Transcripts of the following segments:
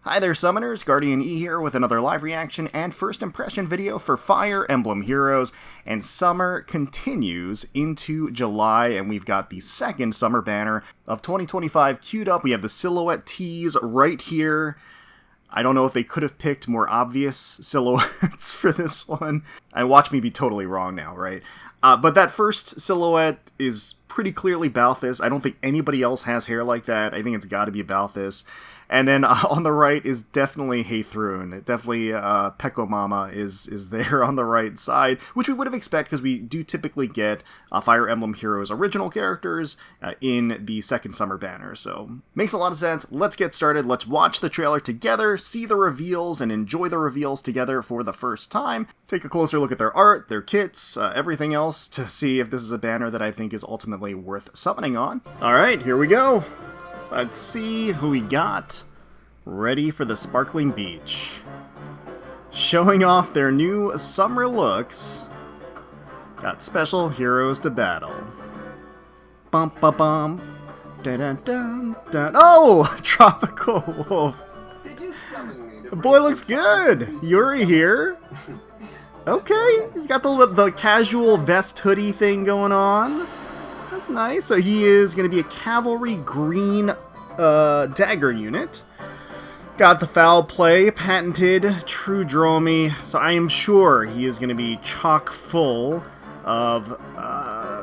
Hi there summoners, GuardianE here with another live reaction and first impression video for Fire Emblem Heroes, and summer continues into July, and we've got the second summer banner of 2025 queued up. We have the silhouette tees right here. I don't know if they could have picked more obvious silhouettes for this one. And watch me be totally wrong now, right? But that first silhouette is pretty clearly Balthus. I don't think anybody else has hair like that. I think it's got to be Balthus. And then on the right is definitely Heidrun. Definitely Peko Mama is there on the right side, which we would have expected because we do typically get Fire Emblem Heroes original characters in the second summer banner. So makes a lot of sense. Let's get started. Let's watch the trailer together, see the reveals, and enjoy the reveals together for the first time. Take a closer look at their art, their kits, everything else to see if this is a banner that I think is ultimately worth summoning on. All right, here we go. Let's see who we got. Ready for the sparkling beach. Showing off their new summer looks. Got special heroes to battle. Bum bum bum. Dun dun dun dun. Oh! Tropical Wolf. Did you summon me? The boy looks good. Yuri here. Okay, he's got the casual vest hoodie thing going on. That's nice. So he is going to be a cavalry green dagger unit. Got the foul play, patented, true dromy. So I am sure he is going to be chock full of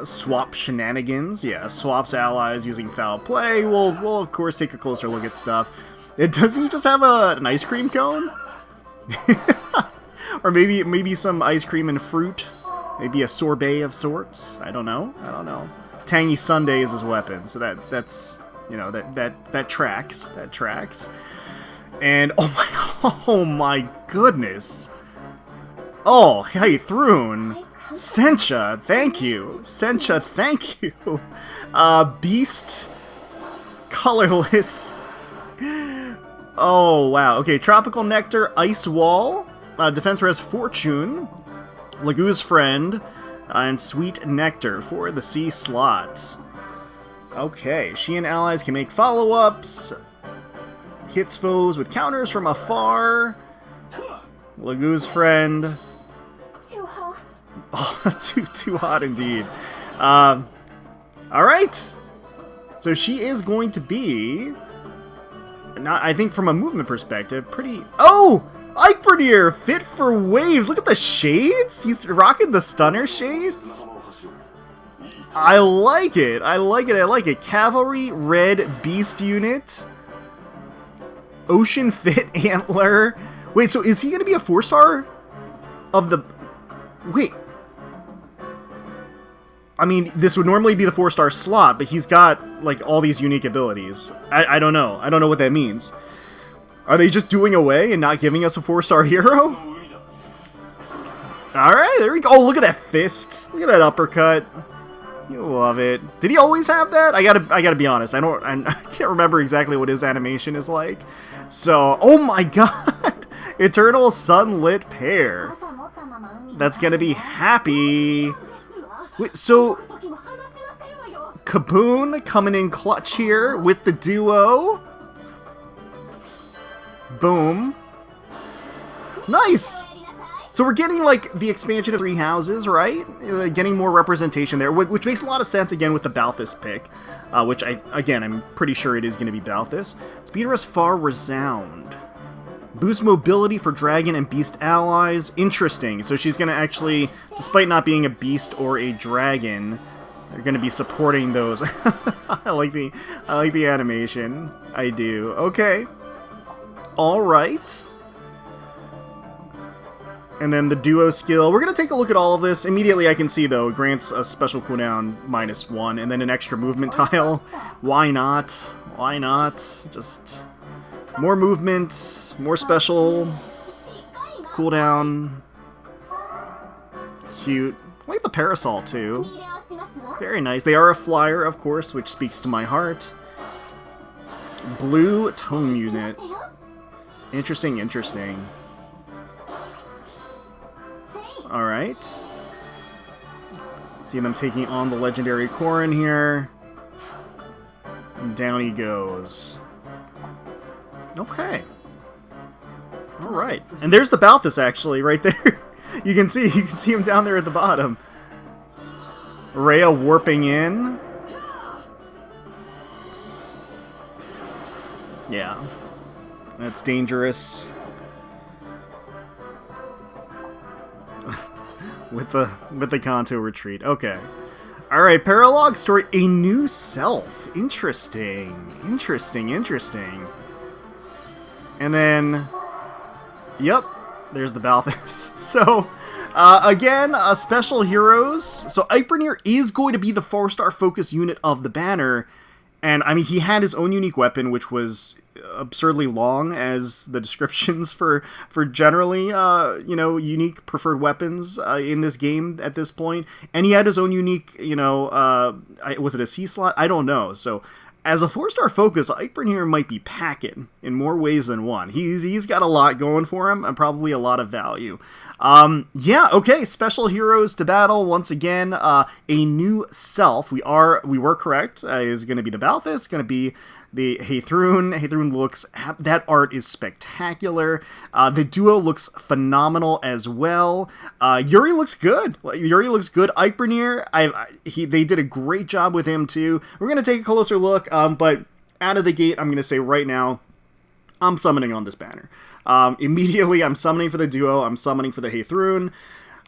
swap shenanigans. Yeah, swaps allies using foul play. We'll of course take a closer look at stuff. Does he just have an ice cream cone? Or maybe some ice cream and fruit? Maybe a sorbet of sorts? I don't know. Tangy sundae is his weapon, so that's you know that tracks. That tracks. And oh my goodness! Oh, Heidrun, Sencha, thank you, Sencha, thank you. Beast, colorless. Oh wow. Okay, tropical nectar, ice wall, defense res fortune, Lagoo's friend. And sweet nectar for the C slot. Okay, she and allies can make follow-ups. Hits foes with counters from afar. Lagoo's friend. Too hot. Oh, too hot indeed. Alright. So she is going to be, not, I think from a movement perspective, pretty... Oh! Eikbyrnir, fit for waves. Look at the shades. He's rocking the stunner shades. I like it. I like it. Cavalry red beast unit. Ocean fit antler. Wait, so is he going to be a 4-star of the... Wait. I mean, this would normally be the 4-star slot, but he's got, like, all these unique abilities. I don't know. I don't know what that means. Are they just doing away and not giving us a 4-star hero? Alright, there we go. Oh, look at that fist. Look at that uppercut. You love it. Did he always have that? I gotta be honest. I can't remember exactly what his animation is like. So, oh my god! Eternal Sunlit pair. That's gonna be Hapi. Wait, so... Kaboon coming in clutch here with the duo. Boom. Nice! So we're getting, like, the expansion of 3 houses, right? Getting more representation there, which makes a lot of sense, again, with the Balthus pick. Which, I'm pretty sure it is going to be Balthus. Speed Rest Far Resound. Boost mobility for dragon and beast allies. Interesting. So she's going to actually, despite not being a beast or a dragon, they're going to be supporting those. I like the animation. I do. Okay. Alright. And then the duo skill. We're going to take a look at all of this. Immediately I can see, though, it grants a special cooldown -1, and then an extra movement tile. Why not? Why not? Just more movement, more special, cooldown. Cute. I like the parasol, too. Very nice. They are a flyer, of course, which speaks to my heart. Blue tome unit. Interesting. Alright. See them taking on the legendary Corrin here. And down he goes. Okay. All right, and there's the Balthus actually right there. You can see him down there at the bottom. Rhea warping in. Yeah, that's dangerous. with the Kanto retreat. Okay. All right, Paralog story, a new self. Interesting. And then, yep, there's the Balthus. So, again, special heroes. So Eikbyrnir is going to be the 4-star focus unit of the banner. And, I mean, he had his own unique weapon, which was absurdly long as the descriptions for generally, unique preferred weapons in this game at this point. And he had his own unique, was it a C slot? I don't know. So, as a 4-star focus, Eikbyrnir might be packing in more ways than one. He's got a lot going for him and probably a lot of value. Okay, special heroes to battle once again. A new self. We were correct. Is going to be the Balthus. Going to be the Heidrun. Heidrun looks. That art is spectacular. The duo looks phenomenal as well. Yuri looks good. Eikbyrnir. They did a great job with him too. We're going to take a closer look. But out of the gate, I'm going to say right now, I'm summoning on this banner. Immediately, I'm summoning for the duo. I'm summoning for the Heidrun.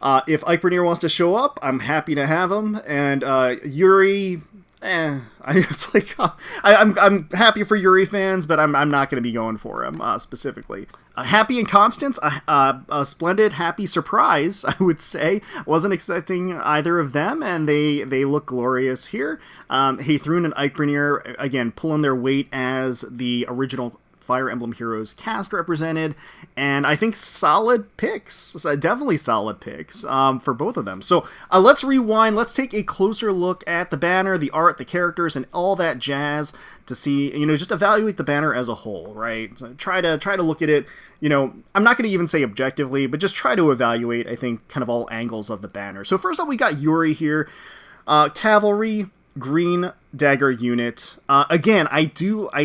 If Eikbyrnir wants to show up, I'm happy to have him. And Yuri, it's like I'm happy for Yuri fans, but I'm not going to be going for him specifically. Hapi and Constance, a splendid Hapi surprise, I would say. Wasn't expecting either of them, and they look glorious here. Heidrun and Eikbyrnir, again, pulling their weight as the original Fire Emblem Heroes cast represented, and I think solid picks, definitely solid picks for both of them. So let's rewind, let's take a closer look at the banner, the art, the characters, and all that jazz to see, just evaluate the banner as a whole, right? So try to look at it, I'm not going to even say objectively, but just try to evaluate, I think, kind of all angles of the banner. So first up, we got Yuri here, Cavalry, green dagger unit. Again, I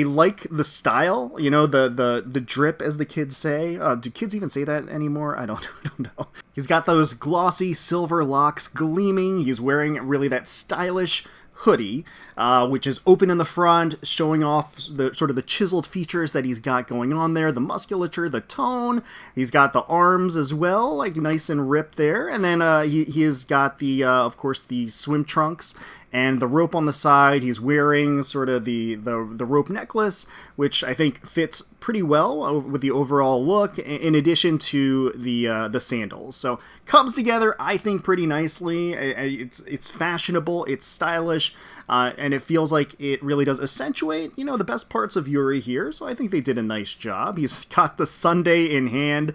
like the style, the drip, as the kids say. Do kids even say that anymore? I don't know. He's got those glossy silver locks gleaming. He's wearing really that stylish hoodie, which is open in the front, showing off the sort of the chiseled features that he's got going on there, the musculature, the tone. He's got the arms as well, like nice and ripped there. And then he has got the, of course, the swim trunks and the rope on the side. He's wearing sort of the rope necklace, which I think fits pretty well with the overall look, in addition to the sandals. So comes together, I think, pretty nicely. It's fashionable, it's stylish, and it feels like it really does accentuate, the best parts of Yuri here. So I think they did a nice job. He's got the sundae in hand,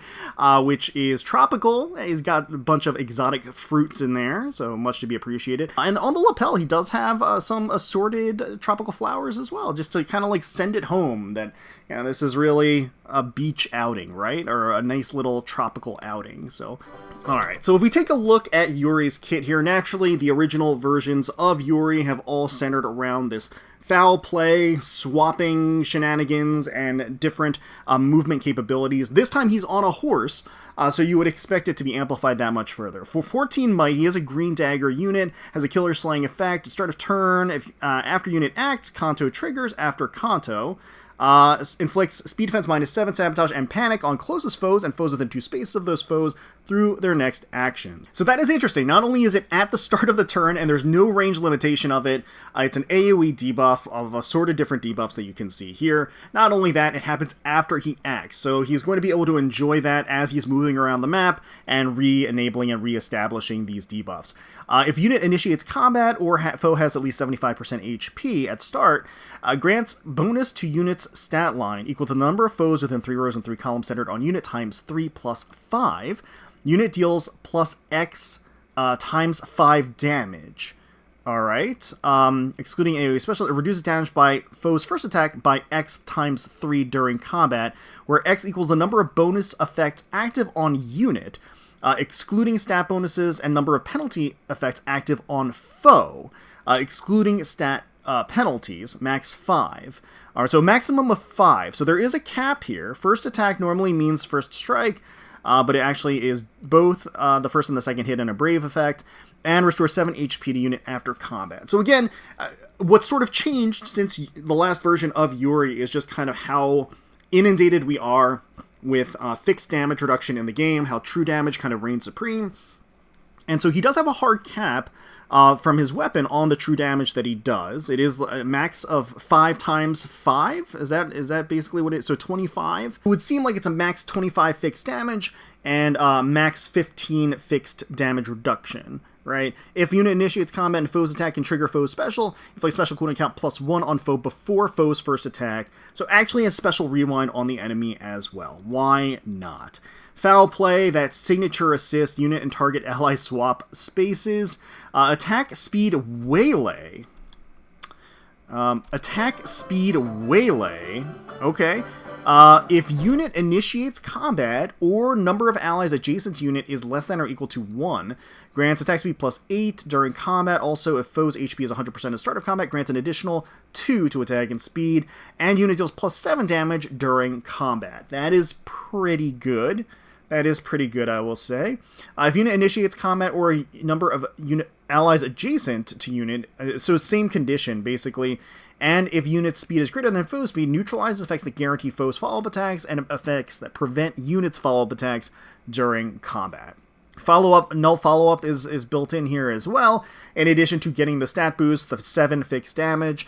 which is tropical. He's got a bunch of exotic fruits in there, so much to be appreciated. And on the lapel, he does have some assorted tropical flowers as well, just to kind of like send it home that, this is really a beach outing, right? Or a nice little tropical outing. So, alright, so if we take a look at Yuri's kit here, naturally, the original versions of Yuri have all centered around this foul play, swapping shenanigans, and different movement capabilities. This time he's on a horse, so you would expect it to be amplified that much further. For 14 might, he has a green dagger unit, has a killer slaying effect. At start of turn, if after unit acts, Kanto triggers after Kanto. Inflicts speed defense -7, sabotage, and panic on closest foes and foes within 2 spaces of those foes through their next action. So that is interesting. Not only is it at the start of the turn, and there's no range limitation of it, it's an AoE debuff of assorted different debuffs that you can see here. Not only that, it happens after he acts, so he's going to be able to enjoy that as he's moving around the map and re-enabling and re-establishing these debuffs. If unit initiates combat or foe has at least 75% HP at start, grants bonus to unit's stat line equal to the number of foes within 3 rows and 3 columns centered on unit times 3 plus 5. Unit deals plus X times 5 damage. Alright. Excluding AoE special, it reduces damage by foe's first attack by X times 3 during combat, where X equals the number of bonus effects active on unit, excluding stat bonuses, and number of penalty effects active on foe, excluding stat penalties, max 5. Alright, so maximum of 5. So there is a cap here. First attack normally means first strike, but it actually is both the first and the second hit and a brave effect, and restore 7 HP to unit after combat. So again, what's sort of changed since the last version of Yuri is just kind of how inundated we are with fixed damage reduction in the game, how true damage kind of reigns supreme. And so he does have a hard cap from his weapon on the true damage that he does. It is a max of 5 times 5. Is that basically what it is? So 25. It would seem like it's a max 25 fixed damage and max 15 fixed damage reduction, right? If unit initiates combat and foe's attack can trigger foe's special, inflict special cooldown count +1 on foe before foe's first attack. So actually a special rewind on the enemy as well. Why not? Foul play, that signature assist, unit and target ally swap spaces. Attack speed waylay. Attack speed waylay. Okay. If unit initiates combat or number of allies adjacent to unit is less than or equal to 1, grants attack speed +8 during combat. Also, if foe's HP is 100% at the start of combat, grants an additional 2 to attack and speed, and unit deals +7 damage during combat. That is pretty good. That is pretty good, I will say. If unit initiates combat or a number of unit allies adjacent to unit, so same condition, basically, and if unit's speed is greater than foe's speed, neutralizes effects that guarantee foe's follow-up attacks and effects that prevent unit's follow-up attacks during combat. Null follow-up is built in here as well, in addition to getting the stat boost, the 7 fixed damage.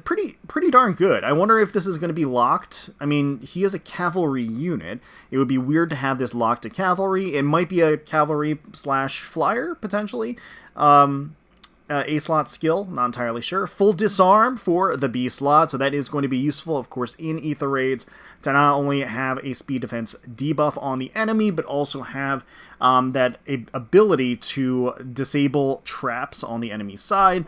Pretty darn good. I wonder if this is going to be locked. I mean, he is a cavalry unit. It would be weird to have this locked to cavalry. It might be a cavalry / flyer, potentially. A slot skill, not entirely sure. Full disarm for the B slot, so that is going to be useful, of course, in Ether raids to not only have a speed defense debuff on the enemy, but also have that ability to disable traps on the enemy side.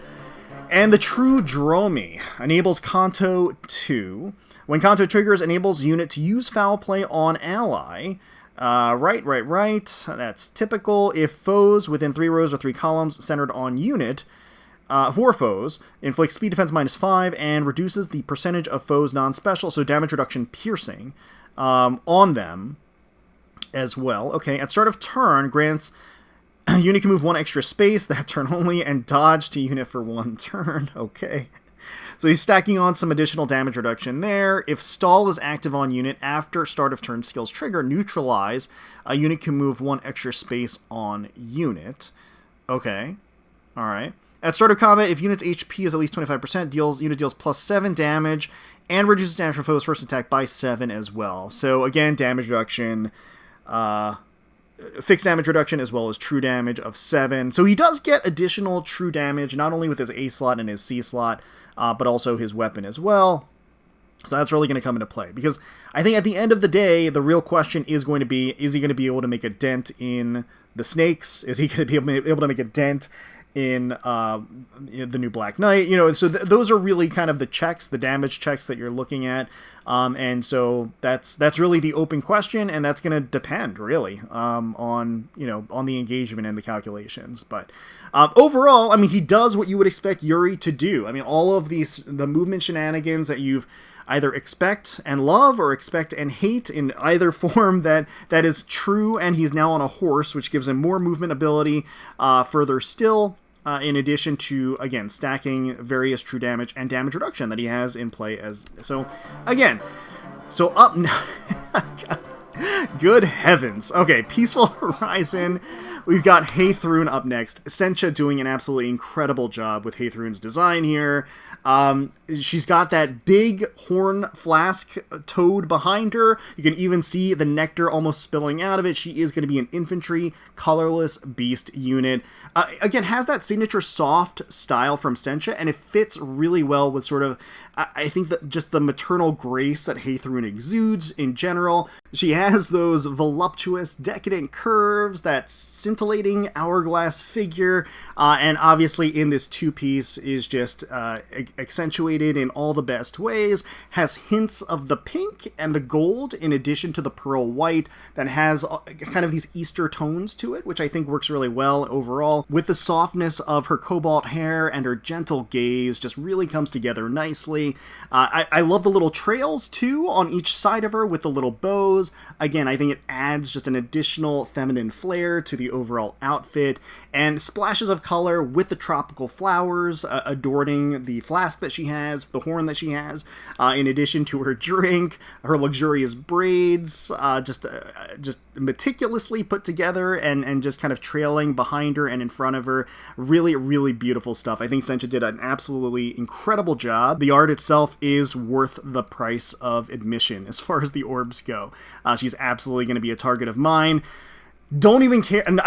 And the True Dromi enables Kanto 2. When Kanto triggers, enables unit to use foul play on ally. Right. That's typical. If foes within 3 rows or 3 columns centered on unit, 4 foes, inflicts speed defense -5 and reduces the percentage of foes non-special, so damage reduction piercing, on them as well. Okay, at start of turn, grants unit can move 1 extra space that turn only and dodge to unit for 1 turn. Okay. So he's stacking on some additional damage reduction there. If stall is active on unit after start of turn skills trigger, neutralize, a unit can move 1 extra space on unit. Okay. Alright. At start of combat, if unit's HP is at least 25%, unit deals +7 damage and reduces damage from foe's first attack by 7 as well. So again, damage reduction, fixed damage reduction as well as true damage of 7. So he does get additional true damage, not only with his A slot and his C slot, but also his weapon as well. So that's really going to come into play. Because I think at the end of the day, the real question is going to be, is he going to be able to make a dent in the snakes? Is he going to be able to make a dent in the new Black Knight? You know, so those are really kind of the checks, the damage checks that you're looking at. And so that's really the open question, and that's going to depend really on the engagement and the calculations. But overall, I mean, he does what you would expect Yuri to do. I mean, all of the movement shenanigans that you've either expect and love or expect and hate in either form that is true, and he's now on a horse, which gives him more movement ability further still. In addition to, again, stacking various true damage and damage reduction that he has in play as... So, again, up... Good heavens. Okay, Peaceful Horizon. We've got Heidrun up next. Sencha doing an absolutely incredible job with Heidrun's design here. She's got that big horn flask toad behind her. You can even see the nectar almost spilling out of it. She is going to be an infantry, colorless beast unit. Again, has that signature soft style from Sencha, and it fits really well with sort of I think that just the maternal grace that Heidrun exudes in general. She has those voluptuous, decadent curves, that scintillating hourglass figure, and obviously in this two-piece is just accentuated in all the best ways, has hints of the pink and the gold in addition to the pearl white that has kind of these Easter tones to it, which I think works really well overall, with the softness of her cobalt hair and her gentle gaze just really comes together nicely. I love the little trails, too, on each side of her with the little bows. Again, I think it adds just an additional feminine flair to the overall outfit, and splashes of color with the tropical flowers adorning the flask that she has, the horn that she has, in addition to her drink, her luxurious braids, just meticulously put together and just kind of trailing behind her and in front of her. Really, really beautiful stuff. I think Sencha did an absolutely incredible job. The art itself is worth the price of admission as far as the orbs go. She's absolutely going to be a target of mine. Don't even care, and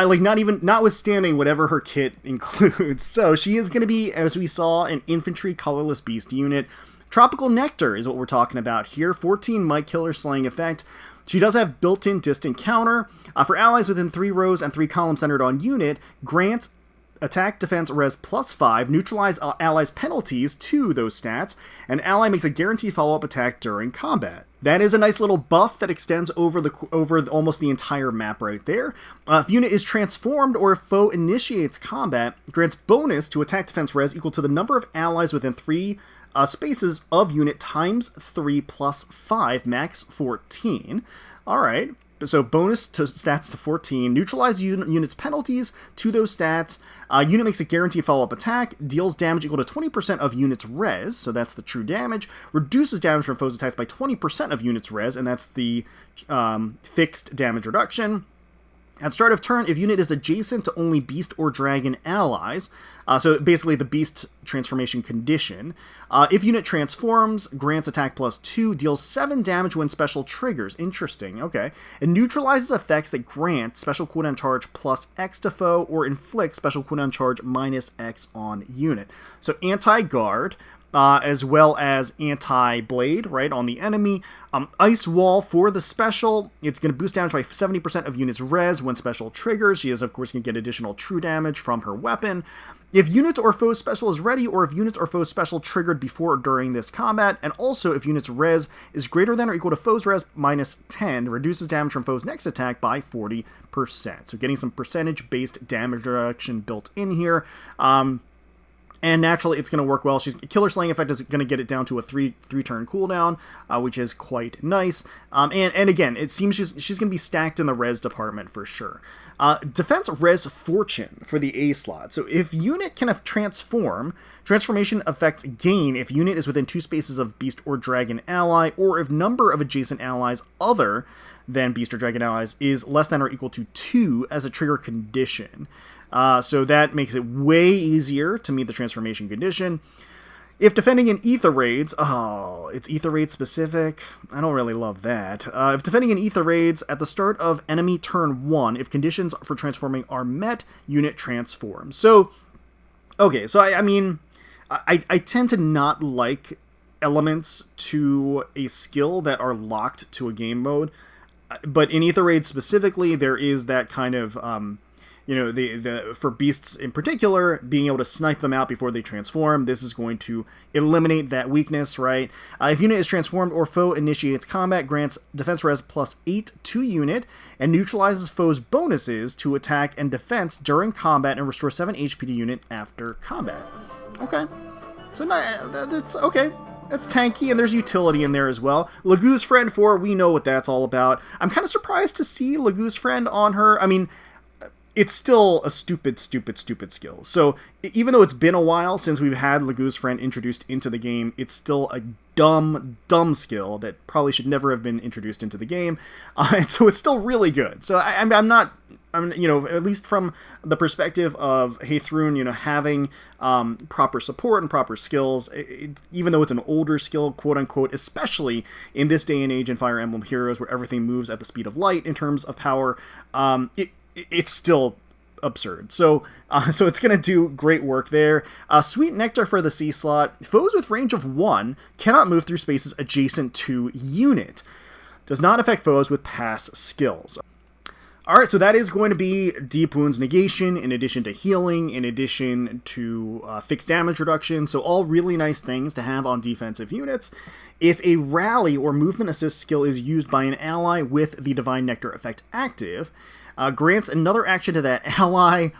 notwithstanding whatever her kit includes. So she is going to be, as we saw, an infantry colorless beast unit. Tropical Nectar is what we're talking about here. 14 might killer slaying effect. She does have built-in distant counter. For allies within 3 rows and 3 columns centered on unit, grant attack, defense, res +5, neutralize allies' penalties to those stats, and ally makes a guaranteed follow-up attack during combat. That is a nice little buff that extends over almost the entire map right there. If unit is transformed or if foe initiates combat, grants bonus to attack, defense, res equal to the number of allies within 3 spaces of unit times 3 plus 5, max 14. Alright. So bonus to stats to 14, neutralize unit's penalties to those stats, unit makes a guaranteed follow-up attack, deals damage equal to 20% of unit's res, so that's the true damage, reduces damage from foes' attacks by 20% of unit's res, and that's the fixed damage reduction. At start of turn, if unit is adjacent to only beast or dragon allies, so basically the beast transformation condition, if unit transforms, grants attack +2, deals 7 damage when special triggers. Interesting, okay. It neutralizes effects that grant special cooldown charge +X to foe, or inflict special cooldown charge -X on unit. So anti-guard, as well as anti-blade, right, on the enemy. Ice Wall for the special, it's going to boost damage by 70% of unit's res when special triggers. She is, of course, going to get additional true damage from her weapon. If units or foes special is ready, or if units or foes special triggered before or during this combat, and also if unit's res is greater than or equal to foes res -10, reduces damage from foes' next attack by 40%. So getting some percentage-based damage reduction built in here. And naturally, it's going to work well. Killer Slaying Effect is going to get it down to a three-turn cooldown, which is quite nice. And again, it seems she's going to be stacked in the res department for sure. Defense Res Fortune for the A slot. So if unit can have transformation effects gain if unit is within 2 spaces of beast or dragon ally, or if number of adjacent allies other than beast or dragon allies is less than or equal to 2 as a trigger condition. So that makes it way easier to meet the transformation condition. If defending in Ether Raids, it's Ether Raid specific. I don't really love that. If defending in Ether Raids at the start of enemy turn 1, if conditions for transforming are met, unit transforms. So, okay, so I mean, I tend to not like elements to a skill that are locked to a game mode, but in Ether Raids specifically, there is that kind of for beasts in particular, being able to snipe them out before they transform. This is going to eliminate that weakness, right? If unit is transformed or foe initiates combat, grants defense res +8 to unit, and neutralizes foes' bonuses to attack and defense during combat, and restores 7 HP to unit after combat. Okay. So that's okay. That's tanky, and there's utility in there as well. Lagoo's Friend 4, we know what that's all about. I'm kind of surprised to see Lagoo's Friend on her. I mean, it's still a stupid skill. So even though it's been a while since we've had Lagoo's Friend introduced into the game, it's still a dumb skill that probably should never have been introduced into the game. And so it's still really good. So I'm at least from the perspective of Heidrun, having proper support and proper skills, even though it's an older skill, quote unquote, especially in this day and age in Fire Emblem Heroes where everything moves at the speed of light in terms of power, it's still absurd. So so it's going to do great work there. Sweet Nectar for the C slot. Foes with range of 1 cannot move through spaces adjacent to unit. Does not affect foes with pass skills. Alright, so that is going to be Deep Wounds negation, in addition to healing, in addition to fixed damage reduction, so all really nice things to have on defensive units. If a rally or movement assist skill is used by an ally with the Divine Nectar effect active, grants another action to that ally.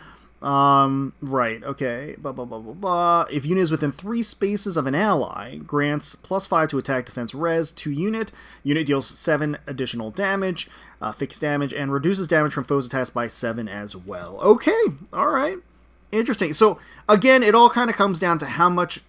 Right, okay, blah, blah, blah, blah, blah. If unit is within 3 spaces of an ally, grants +5 to attack, defense, res to unit. Unit deals 7 additional damage, fixed damage, and reduces damage from foes' attacks by 7 as well. Okay, alright, interesting. So, again, it all kind of comes down to how much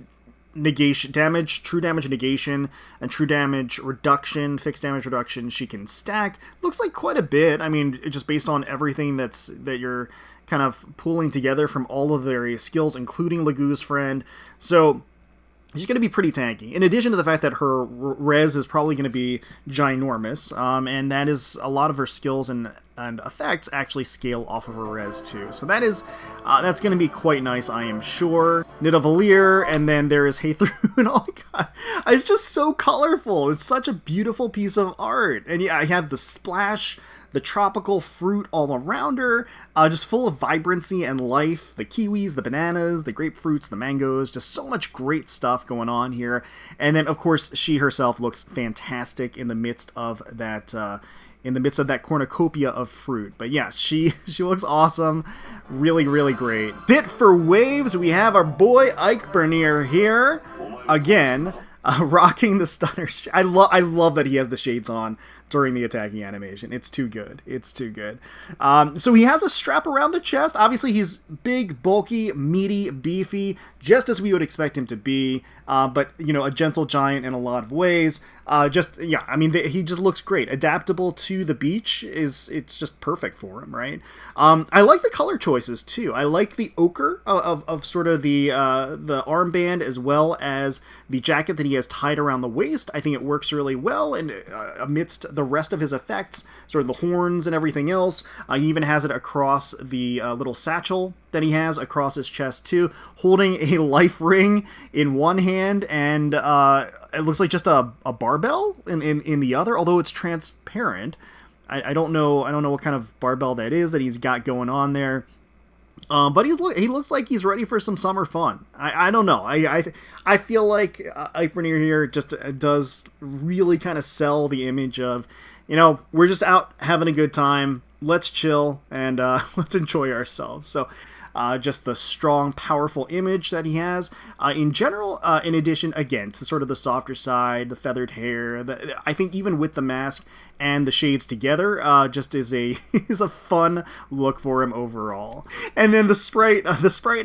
negation damage, true damage negation, and true damage reduction, fixed damage reduction she can stack. Looks like quite a bit. I mean, just based on everything that you're kind of pulling together from all of the various skills, including Lagu's friend. So she's going to be pretty tanky. In addition to the fact that her res is probably going to be ginormous, and that is a lot of her skills and effects actually scale off of her res too. So that is that's going to be quite nice, I am sure. Nidavellir, and then there is Heidrun. Oh my god, it's just so colorful. It's such a beautiful piece of art. And yeah, I have the splash, the tropical fruit all around her, just full of vibrancy and life. The kiwis, the bananas, the grapefruits, the mangoes, just so much great stuff going on here. And then, of course, she herself looks fantastic in the midst of that cornucopia of fruit. But yeah, she looks awesome. Really, really great. Bit for waves, we have our boy Eikbyrnir here again. Rocking the stunner. I love that he has the shades on during the attacking animation. It's too good. It's too good. So he has a strap around the chest. Obviously, he's big, bulky, meaty, beefy, just as we would expect him to be. But, you know, a gentle giant in a lot of ways. I mean, he just looks great. Adaptable to the beach it's just perfect for him, right? I like the color choices too. I like the ochre of sort of the armband, as well as the jacket that he has tied around the waist. I think it works really well, and amidst the rest of his effects, sort of the horns and everything else. He even has it across the little satchel that he has across his chest too, holding a life ring in one hand, and it looks like just a barbell in the other, although it's transparent. I don't know what kind of barbell that is that he's got going on there. But he looks like he's ready for some summer fun. I don't know. I feel like Eikbyrnir here just does really kind of sell the image of, you know, we're just out having a good time. Let's chill and let's enjoy ourselves. So just the strong, powerful image that he has. In general, in addition, again, to sort of the softer side, the feathered hair, I think even with the mask and the shades together, just is a fun look for him overall. And then the sprite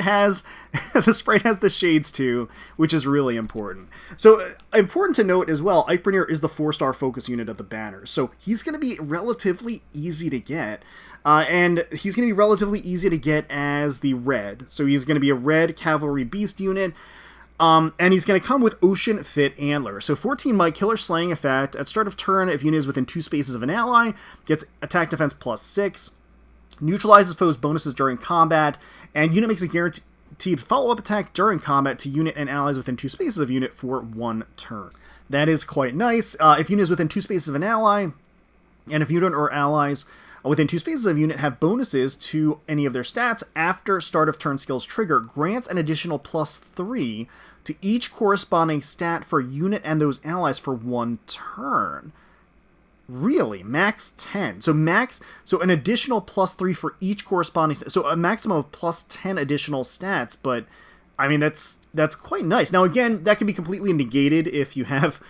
has the shades too, which is really important. So important to note as well, Eikbyrnir is the 4-star focus unit of the banner, so he's going to be relatively easy to get. And he's going to be relatively easy to get as the red. So he's going to be a red cavalry beast unit. And he's going to come with Ocean Fit Antler. So 14 might, killer slaying effect. At start of turn, if unit is within 2 spaces of an ally, gets attack defense +6. Neutralizes foes' bonuses during combat. And unit makes a guaranteed follow-up attack during combat to unit and allies within 2 spaces of unit for 1 turn. That is quite nice. If unit is within 2 spaces of an ally, and if unit or allies within 2 spaces of unit have bonuses to any of their stats after start of turn skills trigger, grants an additional +3 to each corresponding stat for unit and those allies for 1 turn. Really? Max 10. So an additional +3 for each corresponding stat. So a maximum of +10 additional stats, but I mean, that's quite nice. Now, again, that can be completely negated if you have,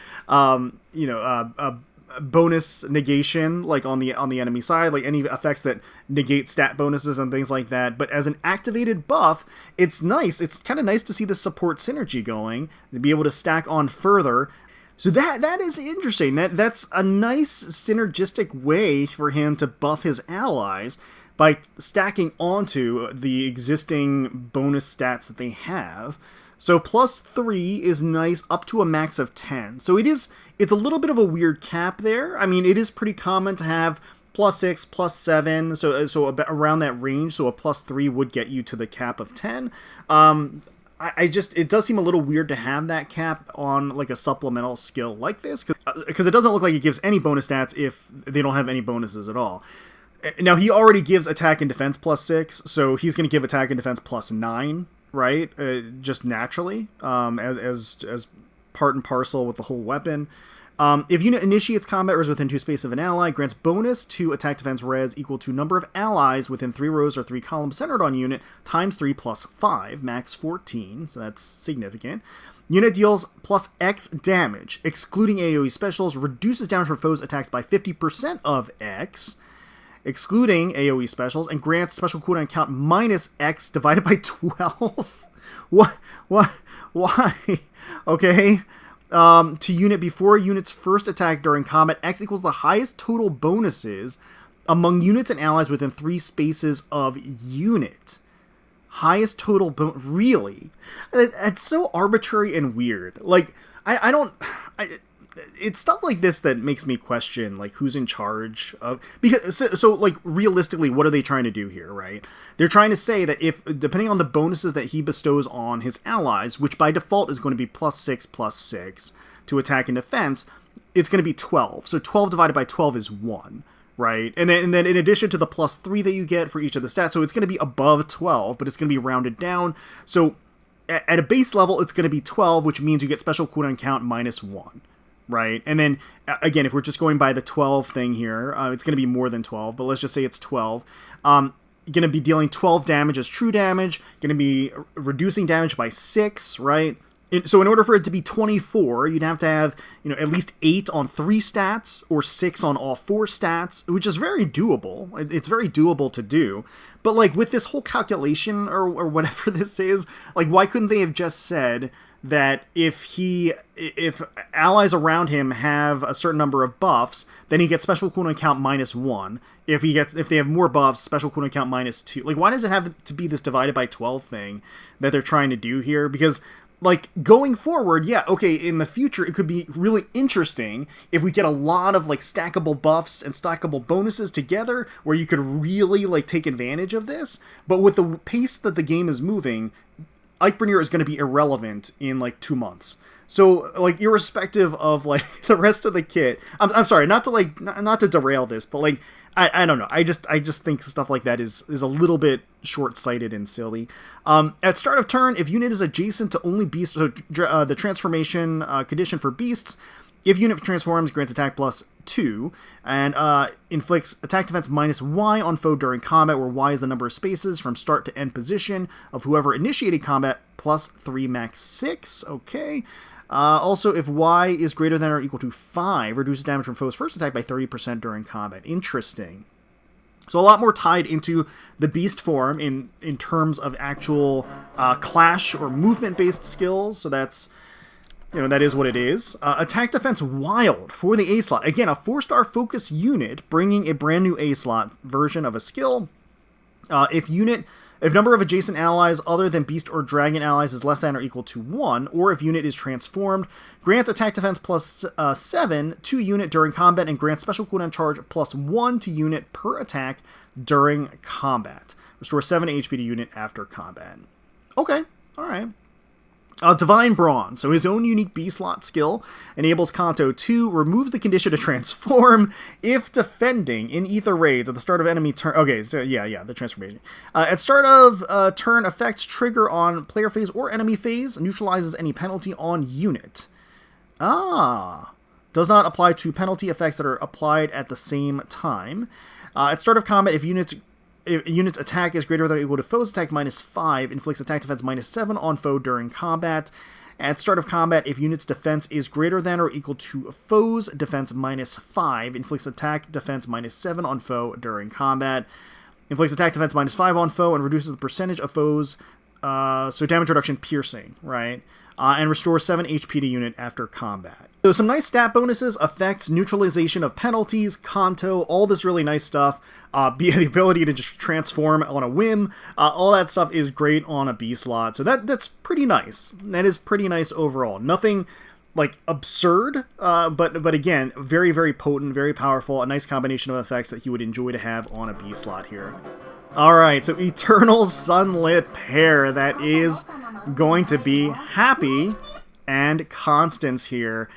a bonus negation, like on the enemy side, like any effects that negate stat bonuses and things like that. But as an activated buff, it's nice. It's kind of nice to see the support synergy going, to be able to stack on further. So that is interesting. That's a nice synergistic way for him to buff his allies by stacking onto the existing bonus stats that they have. So +3 is nice up to a max of 10. So it's a little bit of a weird cap there. I mean, it is pretty common to have +6, +7, so about around that range. So a +3 would get you to the cap of 10. It does seem a little weird to have that cap on like a supplemental skill like this, because it doesn't look like it gives any bonus stats if they don't have any bonuses at all. Now, he already gives attack and defense +6, so he's going to give attack and defense +9, right? Just naturally, as part and parcel with the whole weapon. If unit initiates combat or is within 2 spaces of an ally, grants bonus to attack defense res equal to number of allies within 3 rows or 3 columns centered on unit times 3 plus 5, max 14, so that's significant. Unit deals +X damage, excluding AoE specials, reduces damage for foes attacks by 50% of X, excluding AoE specials, and grants special cooldown count -X divided by 12. What? Why? Okay. To unit before a unit's first attack during combat, X equals the highest total bonuses among units and allies within 3 spaces of unit. Highest total really? That's so arbitrary and weird. Like, it's stuff like this that makes me question, like, who's in charge of... Because, so, like, realistically, what are they trying to do here, right? They're trying to say that if, depending on the bonuses that he bestows on his allies, which by default is going to be +6, +6 to attack and defense, it's going to be 12. So 12 divided by 12 is 1, right? And then in addition to the +3 that you get for each of the stats, so it's going to be above 12, but it's going to be rounded down. So at a base level, it's going to be 12, which means you get special cooldown count -1. Right, and then, again, if we're just going by the 12 thing here, it's going to be more than 12, but let's just say it's 12. Going to be dealing 12 damage as true damage, going to be reducing damage by 6, right? So in order for it to be 24, you'd have to have, at least 8 on 3 stats, or 6 on all 4 stats, which is very doable. It's very doable to do. But, like, with this whole calculation, or whatever this is, like, why couldn't they have just said that if allies around him have a certain number of buffs, then he gets special cooldown count -1. If they have more buffs, special cooldown count -2. Like, why does it have to be this divided by 12 thing that they're trying to do here? Because, like, going forward, yeah, okay, in the future, it could be really interesting if we get a lot of, like, stackable buffs and stackable bonuses together, where you could really, like, take advantage of this. But with the pace that the game is moving, Eikbyrnir is going to be irrelevant in, like, 2 months. So, like, irrespective of, like, the rest of the kit, I'm sorry, not to derail this, but, like, I don't know. I just think stuff like that is a little bit short-sighted and silly. At start of turn, if unit is adjacent to only beasts, so the transformation condition for beasts, if unit transforms, grants attack +2, and inflicts attack defense -Y on foe during combat, where Y is the number of spaces from start to end position of whoever initiated combat, +3 max 6, okay. Also, if Y is greater than or equal to 5, reduces damage from foe's first attack by 30% during combat. Interesting. So a lot more tied into the beast form in terms of actual clash or movement-based skills, so that's... that is what it is. Attack Defense Wild for the A slot. Again, a 4-star focus unit bringing a brand new A slot version of a skill. If number of adjacent allies other than beast or dragon allies is less than or equal to 1, or if unit is transformed, grants attack defense +7 to unit during combat and grants special cooldown charge +1 to unit per attack during combat. Restore 7 HP to unit after combat. Okay, alright. Divine Brawn, so his own unique B-slot skill, enables Kanto to removes the condition to transform if defending in ether raids at the start of enemy turn. Okay, so yeah, the transformation. At start of turn, effects trigger on player phase or enemy phase, neutralizes any penalty on unit. Does not apply to penalty effects that are applied at the same time. At start of combat, if unit's attack is greater than or equal to foe's attack -5, inflicts attack defense -7 on foe during combat. At start of combat, if unit's defense is greater than or equal to foe's defense -5, inflicts attack defense -7 on foe during combat. Inflicts attack defense -5 on foe and reduces the percentage of foes, so damage reduction piercing, right? And restores 7 HP to unit after combat. So some nice stat bonuses, effects, neutralization of penalties, Kanto, all this really nice stuff. The ability to just transform on a whim, all that stuff is great on a B slot. So that's pretty nice. That is pretty nice overall. Nothing like absurd, but again, very, very potent, very powerful, a nice combination of effects that he would enjoy to have on a B slot here. Alright, so Eternal Sunlit pair, that is going to be Hapi and Constance here.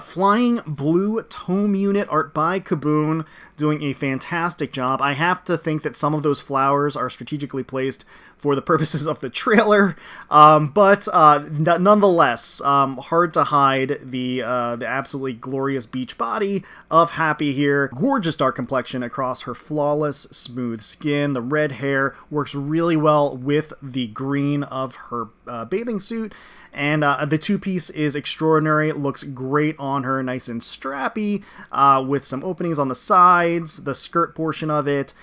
Flying Blue Tome Unit, art by Kaboon, doing a fantastic job. I have to think that some of those flowers are strategically placed for the purposes of the trailer, but nonetheless, hard to hide the absolutely glorious beach body of Hapi here. Gorgeous dark complexion across her flawless, smooth skin. The red hair works really well with the green of her bathing suit. And the two-piece is extraordinary. It looks great on her, nice and strappy, with some openings on the sides, the skirt portion of it,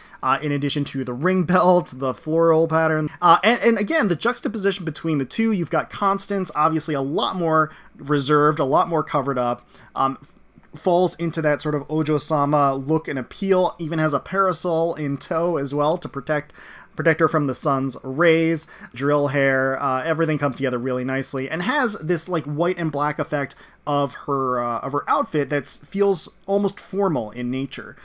in addition to the ring belt, the floral pattern. And again, the juxtaposition between the two, you've got Constance, obviously a lot more reserved, a lot more covered up, falls into that sort of Ojo-sama look and appeal, even has a parasol in tow as well to protect her from the sun's rays, drill hair, everything comes together really nicely, and has this like white and black effect of her outfit that feels almost formal in nature.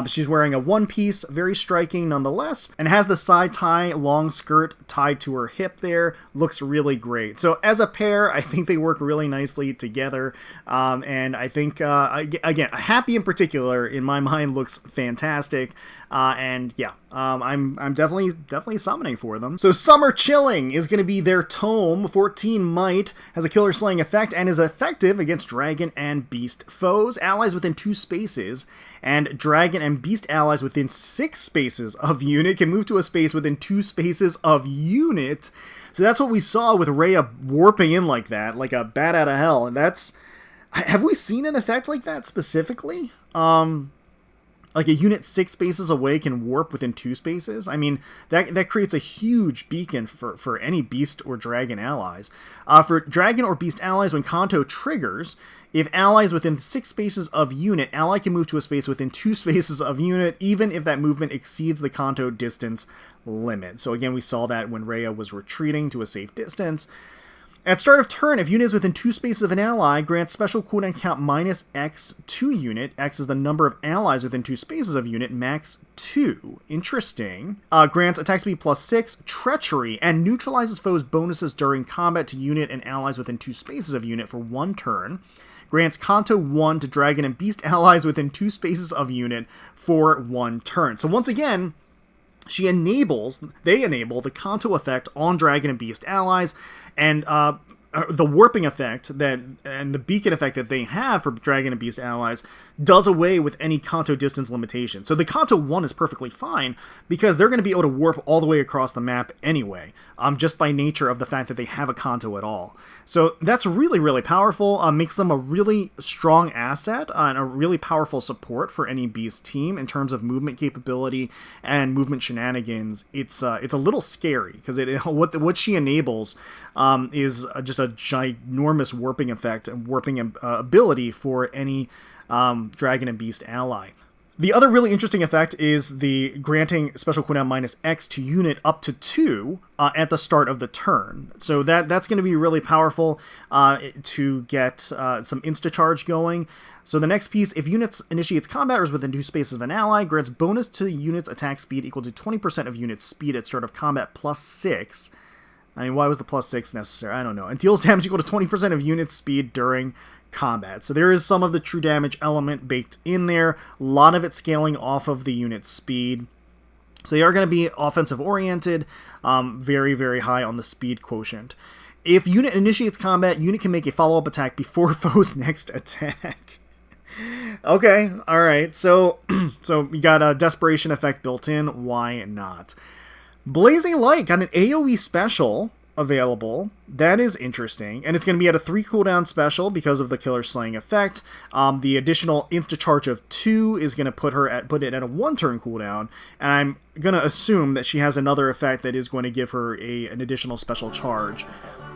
She's wearing a one-piece, very striking nonetheless, and has the side tie long skirt tied to her hip there. Looks really great. So as a pair, I think they work really nicely together, and I think, again, Hapi in particular, in my mind, looks fantastic, and yeah, I'm definitely summoning for them. So Summer Chilling is going to be their tome. 14 might, has a killer slaying effect, and is effective against dragon and beast foes, allies within 2 spaces, and dragon and beast allies within 6 spaces of unit can move to a space within 2 spaces of unit. So that's what we saw with Rhea warping in like that, like a bat out of hell. And have we seen an effect like that specifically? Like a unit 6 spaces away can warp within 2 spaces. I mean, that creates a huge beacon for any beast or dragon allies. For dragon or beast allies, when Kanto triggers, if allies within 6 spaces of unit, ally can move to a space within 2 spaces of unit, even if that movement exceeds the Kanto distance limit. So again, we saw that when Rhea was retreating to a safe distance. At start of turn, if unit is within 2 spaces of an ally, grants special cooldown count -X to unit. X is the number of allies within 2 spaces of unit, max 2. Interesting. Grants attack speed +6, treachery, and neutralizes foes' bonuses during combat to unit and allies within 2 spaces of unit for 1 turn. Grants Kanto 1 to dragon and beast allies within 2 spaces of unit for 1 turn. So once again, they enable the Kanto effect on dragon and beast allies, and the warping effect and the beacon effect that they have for dragon and beast allies does away with any Kanto distance limitation. So the Kanto 1 is perfectly fine because they're going to be able to warp all the way across the map anyway, just by nature of the fact that they have a Kanto at all. So that's really, really powerful, makes them a really strong asset and a really powerful support for any beast team in terms of movement capability and movement shenanigans. It's a little scary because what she enables is just a ginormous warping effect and warping ability for any dragon and beast ally. The other really interesting effect is the granting special cooldown -X to unit up to 2 at the start of the turn. So that's going to be really powerful to get some insta-charge going. So the next piece, if units initiates combat or is within 2 spaces of an ally, grants bonus to unit's attack speed equal to 20% of unit's speed at start of combat +6. I mean, why was the +6 necessary? I don't know. And deals damage equal to 20% of unit's speed during combat. So there is some of the true damage element baked in there. A lot of it scaling off of the unit's speed. So they are going to be offensive oriented, very, very high on the speed quotient. If unit initiates combat, unit can make a follow-up attack before foe's next attack. Okay, alright. So we got a desperation effect built in. Why not? Blazing Light got an AoE special available. That is interesting. And it's going to be at a 3 cooldown special because of the killer slaying effect. The additional insta-charge of 2 is going to put it at a 1 turn cooldown. And I'm going to assume that she has another effect that is going to give her an additional special charge.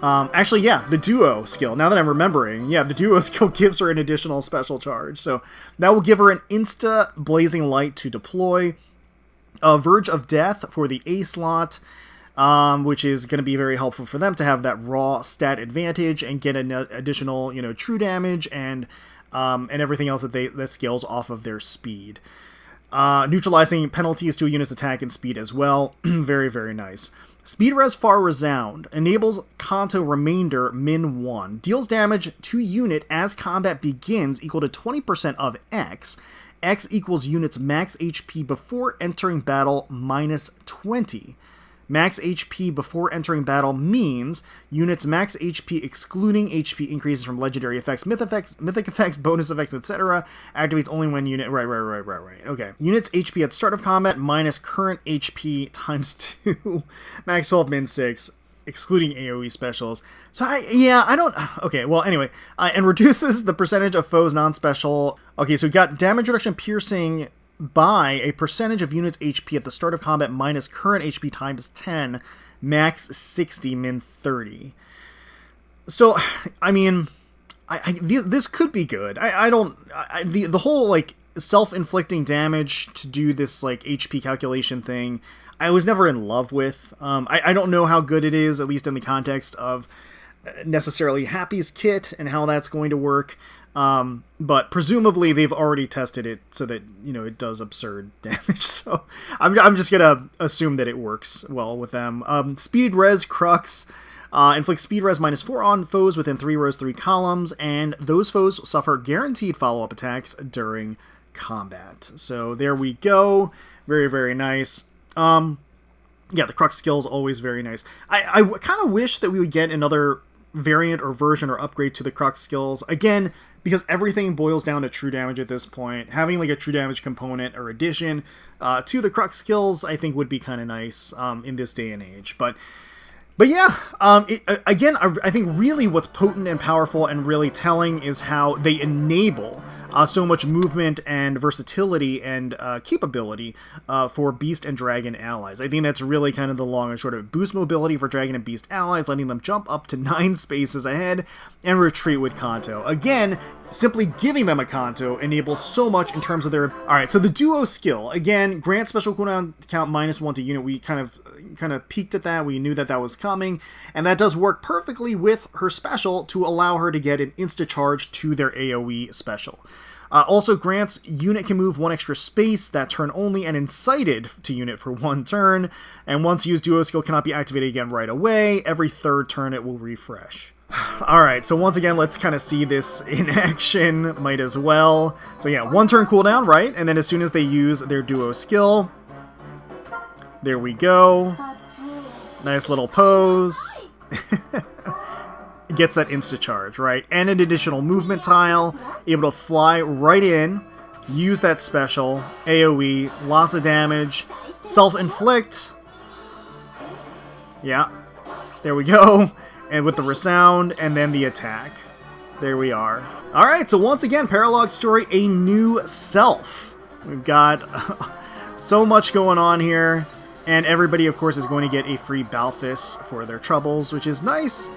Actually, yeah, the duo skill. Now that I'm remembering, yeah, the duo skill gives her an additional special charge. So that will give her an insta Blazing Light to deploy. Verge of Death for the A slot. which is going to be very helpful for them to have that raw stat advantage and get an additional, true damage and everything else that scales off of their speed. Neutralizing penalties to a unit's attack and speed as well. Very, very nice. Speed Res Far Resound enables Kanto Remainder min 1. Deals damage to unit as combat begins equal to 20% of X. X equals unit's max HP before entering battle minus 20. Max HP before entering battle means units' max HP excluding HP increases from legendary effects, mythic effects, bonus effects, etc. Activates only when unit... Right. Okay. Units' HP at start of combat minus current HP times 2. Max 12, min 6, excluding AoE specials. So, I don't... Okay, well, anyway. And reduces the percentage of foes non-special... Okay, so we got damage reduction piercing... by a percentage of units' HP at the start of combat minus current HP times 10, max 60, min 30. So, I mean, this could be good. The whole, like, self-inflicting damage to do this, like, HP calculation thing, I was never in love with. I don't know how good it is, at least in the context of necessarily Hapi's kit and how that's going to work. But presumably they've already tested it so that, it does absurd damage. So I'm just gonna assume that it works well with them. Speed Res Crux inflicts Speed Res minus 4 on foes within 3 rows, 3 columns, and those foes suffer guaranteed follow-up attacks during combat. So there we go. Very, very nice. Yeah, the Crux skill is always very nice. I kind of wish that we would get another variant or version or upgrade to the Crux skills. Again, because everything boils down to true damage at this point. Having like a true damage component or addition to the Crux skills, I think would be kind of nice in this day and age. But yeah, again, I think really what's potent and powerful and really telling is how they enable so much movement and versatility and capability for Beast and Dragon allies. I think that's really kind of the long and short of it. Boost mobility for Dragon and Beast allies, letting them jump up to 9 spaces ahead and retreat with Kanto. Again, simply giving them a Kanto enables so much in terms of their... Alright, so the duo skill, again, grant special cooldown count minus 1 to unit. We kind of peeked at that. We knew that was coming, and that does work perfectly with her special to allow her to get an insta-charge to their AoE special. Also grants unit can move 1 extra space that turn only and incited to unit for 1 turn, and once used duo skill cannot be activated again right away. Every 3rd turn it will refresh. Alright, so once again, let's kind of see this in action, might as well. So yeah, 1 turn cooldown, right? And then as soon as they use their duo skill, there we go. Nice little pose. Gets that insta-charge, right? And an additional movement tile. Able to fly right in. Use that special. AoE. Lots of damage. Self-inflict. Yeah. There we go. And with the resound, and then the attack. There we are. Alright, so once again, Paralog Story, a new self. We've got so much going on here. And everybody, of course, is going to get a free Balthus for their troubles, which is nice.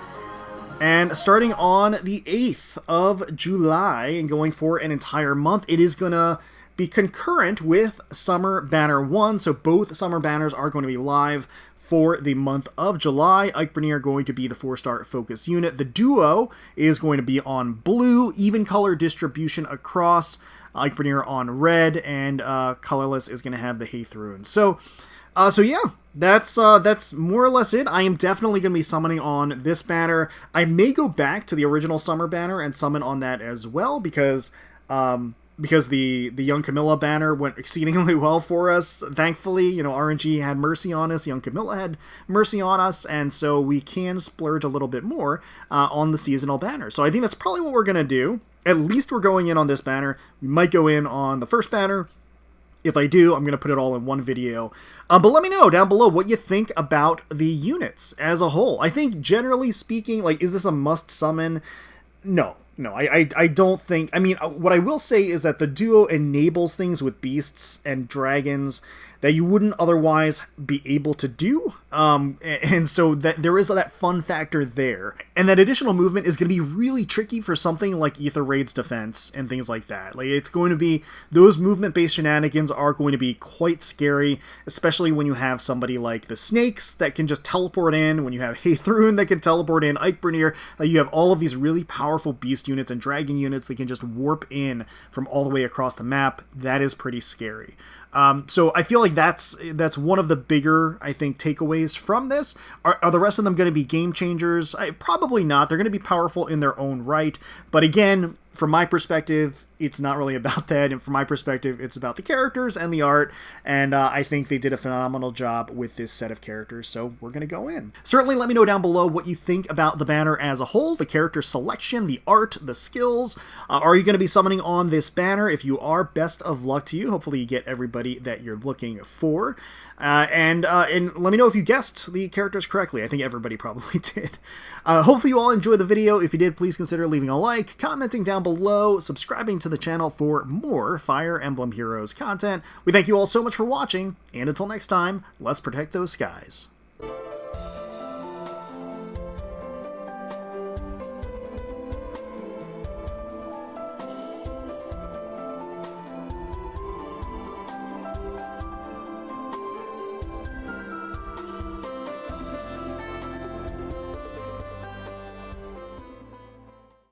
And starting on the 8th of July and going for an entire month, it is going to be concurrent with Summer Banner 1. So both Summer Banners are going to be live for the month of July. Eikbyrnir are going to be the 4-star focus unit. The duo is going to be on blue, even color distribution across. Eikbyrnir on red, and colorless is going to have the Heidrun. So yeah, that's more or less it. I am definitely going to be summoning on this banner. I may go back to the original Summer banner and summon on that as well, because the Young Camilla banner went exceedingly well for us. Thankfully, RNG had mercy on us, Young Camilla had mercy on us, and so we can splurge a little bit more on the seasonal banner. So I think that's probably what we're going to do. At least we're going in on this banner. We might go in on the first banner. If I do, I'm going to put it all in one video. But let me know down below what you think about the units as a whole. I think, generally speaking, like, is this a must summon? No. No, I don't think... I mean, what I will say is that the duo enables things with beasts and dragons that you wouldn't otherwise be able to do. And so that there is that fun factor there. And that additional movement is going to be really tricky for something like Aether Raid's defense and things like that. Like, it's going to be... Those movement-based shenanigans are going to be quite scary, especially when you have somebody like the snakes that can just teleport in, when you have Heidrun that can teleport in, Eikbyrnir, like you have all of these really powerful beast units and dragon units that can just warp in from all the way across the map. That is pretty scary. So I feel like that's one of the bigger, I think, takeaways from this. Are the rest of them going to be game changers? Probably not. They're going to be powerful in their own right. But again, from my perspective, it's not really about that. And from my perspective, it's about the characters and the art. And I think they did a phenomenal job with this set of characters. So we're going to go in. Certainly let me know down below what you think about the banner as a whole, the character selection, the art, the skills. Are you going to be summoning on this banner? If you are, best of luck to you. Hopefully you get everybody that you're looking for. And let me know if you guessed the characters correctly. I think everybody probably did. Hopefully you all enjoyed the video. If you did, please consider leaving a like, commenting down below, subscribing to the channel for more Fire Emblem Heroes content. We thank you all so much for watching, and until next time, let's protect those skies.